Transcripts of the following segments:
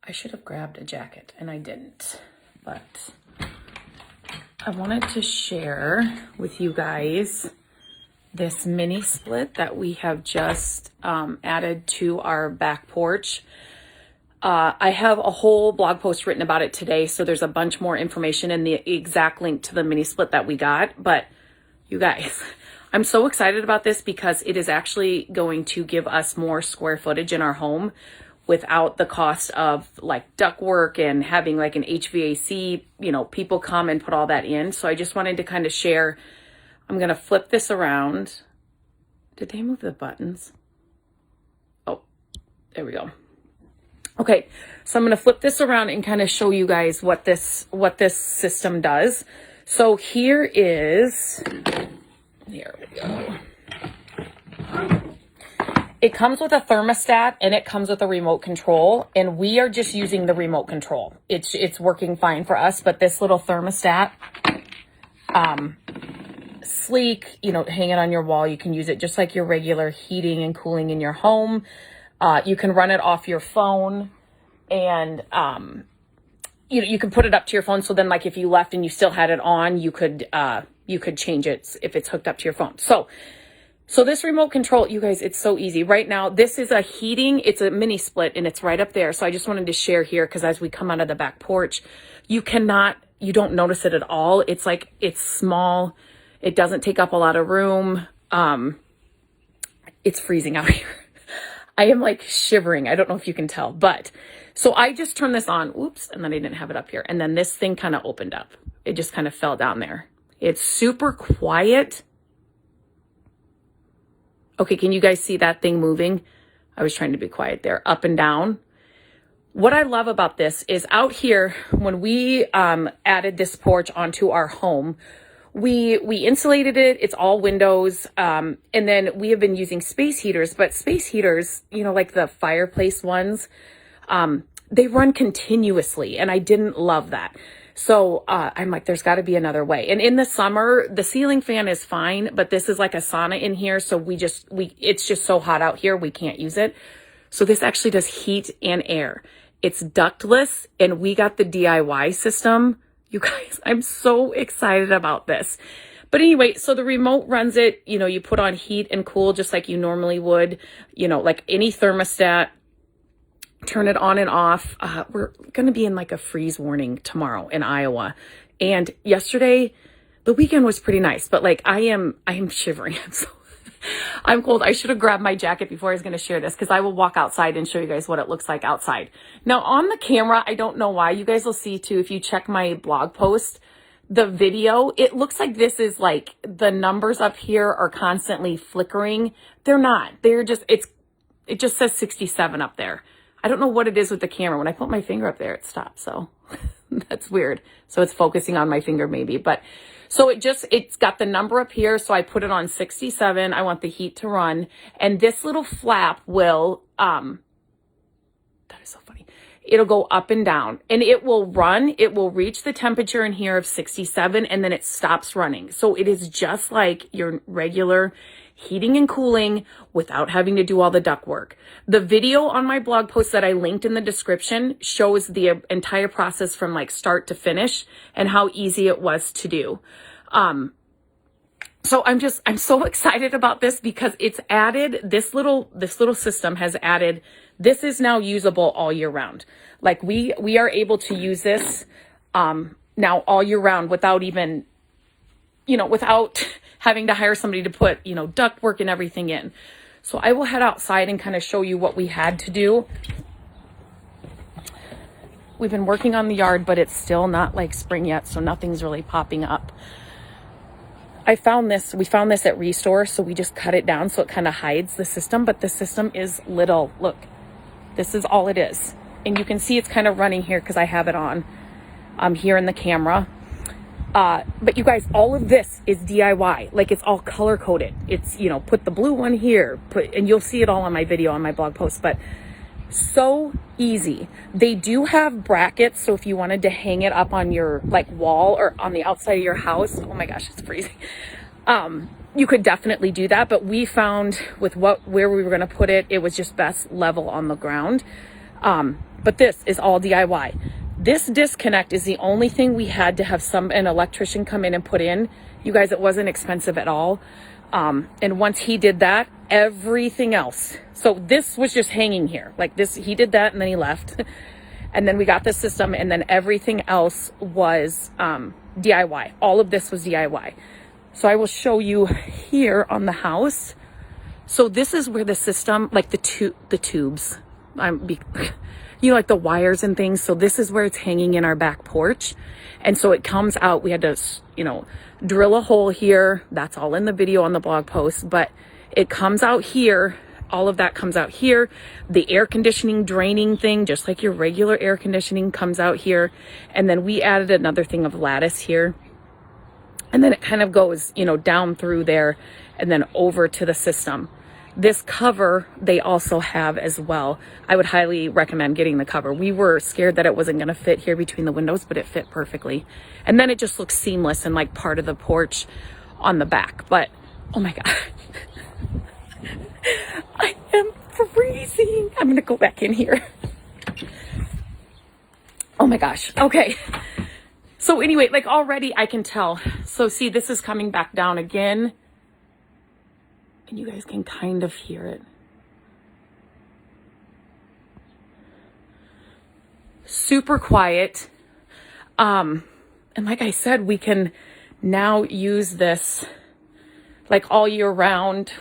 I should have grabbed a jacket and I didn't, but I wanted to share with you guys this mini split that we have just added to our back porch. I have a whole blog post written about it today, so there's a bunch more information in the exact link to the mini split that we got. But you guys, I'm so excited about this because it is actually going to give us more square footage in our home without the cost of like ductwork and having like an HVAC, people come and put all that in. So I just wanted to kind of share. I'm going to flip this around. Did they move the buttons? Oh, there we go. Okay, so I'm going to flip this around and kind of show you guys what this system does. So here we go. It comes with a thermostat and it comes with a remote control, and we are just using the remote control. It's working fine for us, but this little thermostat, sleek, hang it on your wall. You can use it just like your regular heating and cooling in your home. You can run it off your phone, and you can put it up to your phone. So then, like if you left and you still had it on, you could change it if it's hooked up to your phone. So this remote control, you guys, it's so easy. Right now, this is it's a mini split and it's right up there. So I just wanted to share here because as we come out of the back porch, you don't notice it at all. It's like, it's small. It doesn't take up a lot of room. It's freezing out here. I am like shivering. I don't know if you can tell, but so I just turned this on. Oops. And then I didn't have it up here. And then this thing kind of opened up. It just kind of fell down there. It's super quiet. Okay, can you guys see that thing moving? I was trying to be quiet there, up and down. What I love about this is out here, when we added this porch onto our home, we insulated it. It's all windows. And then we have been using space heaters, but space heaters, like the fireplace ones, they run continuously. And I didn't love that. So I'm like, there's got to be another way. And in the summer, the ceiling fan is fine, but this is like a sauna in here. So it's just so hot out here, we can't use it. So this actually does heat and air. It's ductless, and we got the DIY system. You guys, I'm so excited about this. But anyway, so the remote runs it. You put on heat and cool just like you normally would, like any thermostat. Turn it on and off. We're going to be in like a freeze warning tomorrow in Iowa. And yesterday, the weekend was pretty nice, but like I am shivering. I'm cold. I should have grabbed my jacket before I was going to share this because I will walk outside and show you guys what it looks like outside. Now on the camera, I don't know why. You guys will see too, if you check my blog post, the video, it looks like this is like the numbers up here are constantly flickering. They're not. They're just, it just says 67 up there. I don't know what it is with the camera. When I put my finger up there, it stops. So that's weird. So it's focusing on my finger maybe. But so it's got the number up here. So I put it on 67. I want the heat to run. And this little flap will, that is so funny. It'll go up and down and it will run. It will reach the temperature in here of 67 and then it stops running. So it is just like your regular heating and cooling without having to do all the duct work. The video on my blog post that I linked in the description shows the entire process from like start to finish and how easy it was to do. So I'm so excited about this because it's added, this little system has added, this is now usable all year round. Like we are able to use this, now all year round without even, without having to hire somebody to put, duct work and everything in. So I will head outside and kind of show you what we had to do. We've been working on the yard, but it's still not like spring yet, so nothing's really popping up. We found this at Restore, so we just cut it down so it kind of hides the system, but the system is little. Look, this is all it is. And you can see it's kind of running here because I have it on here in the camera. But you guys, all of this is DIY. Like it's all color coded. It's, put the blue one here, and you'll see it all on my video on my blog post, but so easy. They do have brackets. So if you wanted to hang it up on your like wall or on the outside of your house, oh my gosh, it's freezing. You could definitely do that. But we found with where we were going to put it, it was just best level on the ground. But this is all DIY. This disconnect is the only thing we had to have an electrician come in and put in. You guys, it wasn't expensive at all. And once he did that, everything else. So this was just hanging here like this. He did that and then he left. And then we got the system, and then everything else was DIY. All of this was DIY. So I will show you here on the house. So this is where the system, like the tubes, you know, like the wires and things. So this is where it's hanging in our back porch. And so it comes out. We had to, you know, drill a hole here. That's all in the video on the blog post, but it comes out here. All of that comes out here. The air conditioning draining thing, just like your regular air conditioning, comes out here. And then we added another thing of lattice here. And then it kind of goes, you know, down through there and then over to the system. This cover they also have as well. I would highly recommend getting the cover. We were scared that it wasn't going to fit here between the windows, but it fit perfectly. And then it just looks seamless and like part of the porch on the back. But oh my God. I am freezing. I'm going to go back in here. Oh my gosh. Okay. So anyway, like already I can tell. So see, this is coming back down again. And you guys can kind of hear it. Super quiet. And like I said, we can now use this like all year round.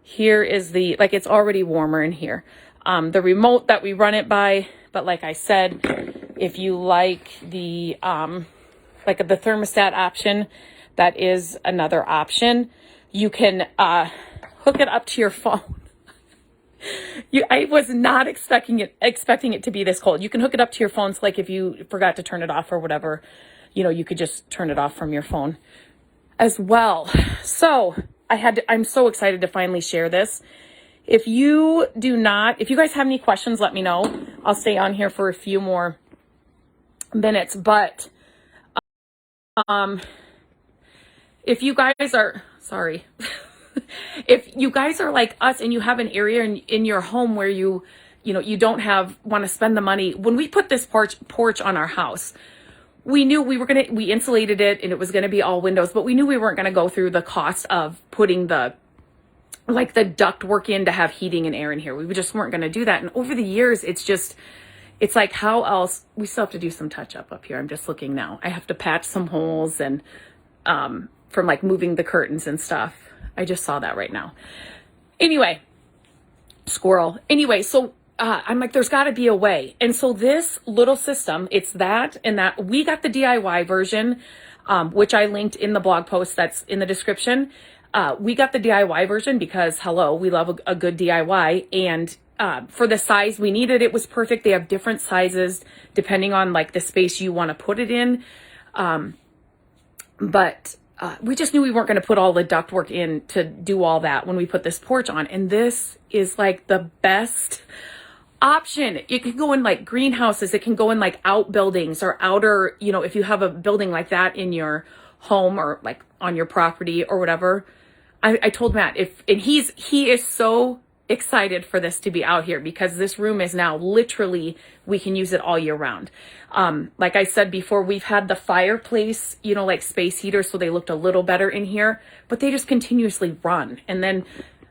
Here is like it's already warmer in here. The remote that we run it by, but like I said, if you like the thermostat option, that is another option. You can hook it up to your phone. I was not expecting it to be this cold. You can hook it up to your phone. So like if you forgot to turn it off or whatever, you know, you could just turn it off from your phone as well. So I'm so excited to finally share this. If you guys have any questions, let me know. I'll stay on here for a few more minutes, but if you guys are, sorry, if you guys are like us and you have an area in your home where you don't want to spend the money. When we put this porch on our house, we knew we insulated it and it was going to be all windows, but we knew we weren't going to go through the cost of putting the duct work in to have heating and air in here. We just weren't going to do that. And over the years, it's like, how else? We still have to do some touch up here. I'm just looking now. I have to patch some holes and, from like moving the curtains and stuff. I just saw that right now. Anyway, squirrel. Anyway, so I'm like, there's got to be a way. And so this little system, it's that and that. We got the DIY version, which I linked in the blog post that's in the description. We got the DIY version because, hello, we love a good DIY. And for the size we needed, it was perfect. They have different sizes depending on like the space you want to put it in. But we just knew we weren't going to put all the ductwork in to do all that when we put this porch on. And this is like the best option. It can go in like greenhouses. It can go in like outbuildings or outer, if you have a building like that in your home or like on your property or whatever. I told Matt he is so excited for this to be out here because this room is now literally, we can use it all year round. Like I said before, we've had the fireplace, like space heaters, so they looked a little better in here, but they just continuously run. And then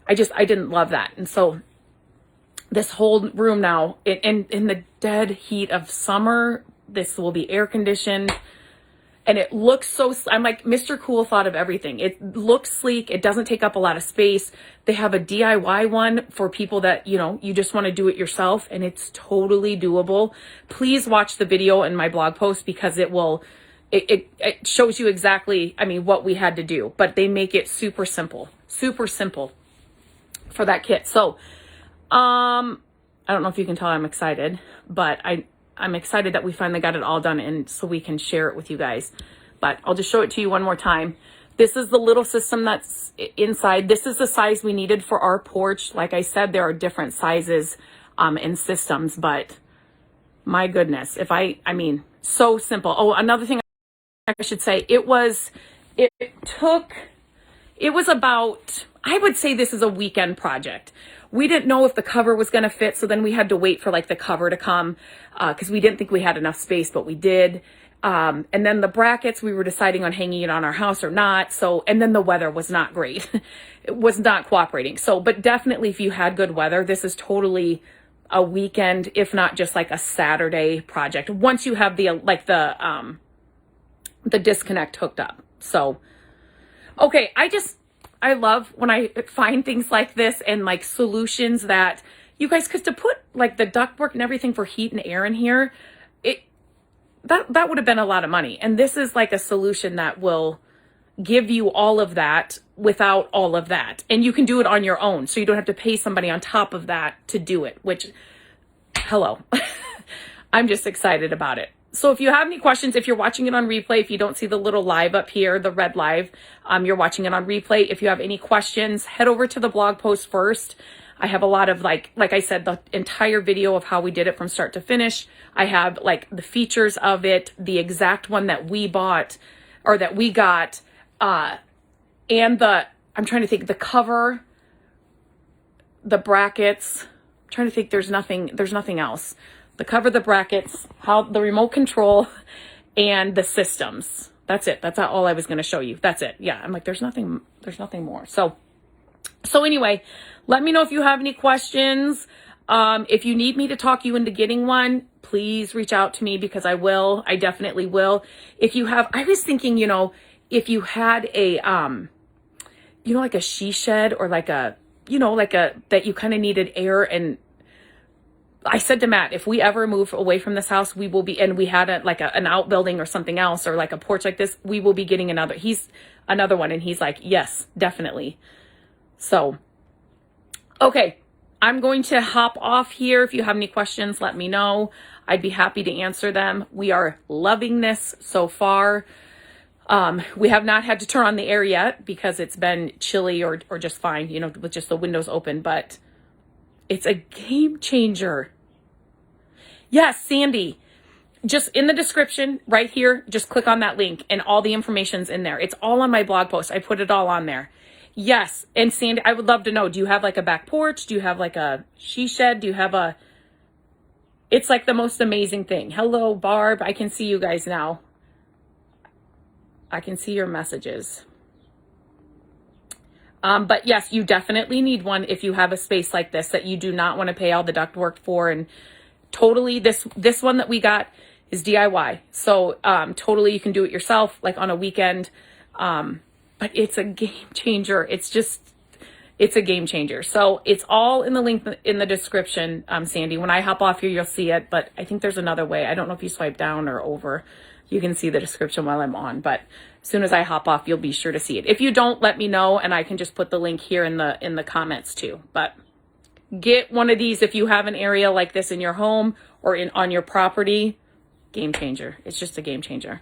I didn't love that. And so this whole room now, in the dead heat of summer, this will be air conditioned. And it looks so, I'm like, Mr. Cool thought of everything. It looks sleek. It doesn't take up a lot of space. They have a DIY one for people that, you just want to do it yourself, and it's totally doable. Please watch the video in my blog post because it shows you exactly, what we had to do, but they make it super simple for that kit. So, I don't know if you can tell I'm excited, but I'm excited that we finally got it all done and so we can share it with you guys. But I'll just show it to you one more time. This is the little system that's inside. This is the size we needed for our porch. Like I said, there are different sizes and systems, but my goodness, so simple. Oh, another thing I should say, it was about, I would say this is a weekend project. we didn't know if the cover was going to fit. So then we had to wait for like the cover to come, cause we didn't think we had enough space, but we did. And then the brackets, we were deciding on hanging it on our house or not. So, and then the weather was not great. It was not cooperating. So, but definitely if you had good weather, this is totally a weekend, if not just like a Saturday project. Once you have the disconnect hooked up. So, okay. I love when I find things like this and like solutions that you guys, cause to put like the ductwork and everything for heat and air in here, that would have been a lot of money. And this is like a solution that will give you all of that without all of that. And you can do it on your own. So you don't have to pay somebody on top of that to do it, which, hello, I'm just excited about it. So if you have any questions, if you're watching it on replay, if you don't see the little live up here, the red live, you're watching it on replay. If you have any questions, head over to the blog post first. I have a lot of like I said, the entire video of how we did it from start to finish. I have like the features of it, the exact one that we bought or that we got, and I'm trying to think, the cover, the brackets. I'm trying to think, there's nothing else. The cover, the brackets, how the remote control, and the systems. That's it. That's all I was going to show you. That's it. Yeah. I'm like, there's nothing more. So anyway, let me know if you have any questions. If you need me to talk you into getting one, please reach out to me because I definitely will. I was thinking, if you had a, like a she shed or like that you kind of needed air. And I said to Matt, if we ever move away from this house, we will be, and we had an outbuilding or something else, or like a porch like this, we will be getting another one. And he's like, yes, definitely. So, okay, I'm going to hop off here. If you have any questions, let me know. I'd be happy to answer them. We are loving this so far. We have not had to turn on the air yet because it's been chilly or just fine, with just the windows open, but it's a game changer. Yes, Sandy, just in the description right here, just click on that link and all the information's in there. It's all on my blog post. I put it all on there. Yes. And Sandy, I would love to know, do you have like a back porch? Do you have like a she shed? Do you have it's like the most amazing thing. Hello, Barb. I can see you guys now. I can see your messages. But yes, you definitely need one if you have a space like this that you do not want to pay all the ductwork for. And totally this one that we got is DIY. So, totally you can do it yourself, like on a weekend. But it's a game changer. It's a game changer. So it's all in the link in the description, Sandy. When I hop off here, you'll see it, but I think there's another way. I don't know if you swipe down or over. You can see the description while I'm on, but as soon as I hop off, you'll be sure to see it. If you don't, let me know and I can just put the link here in the comments too. But get one of these if you have an area like this in your home or on your property. Game changer. It's just a game changer.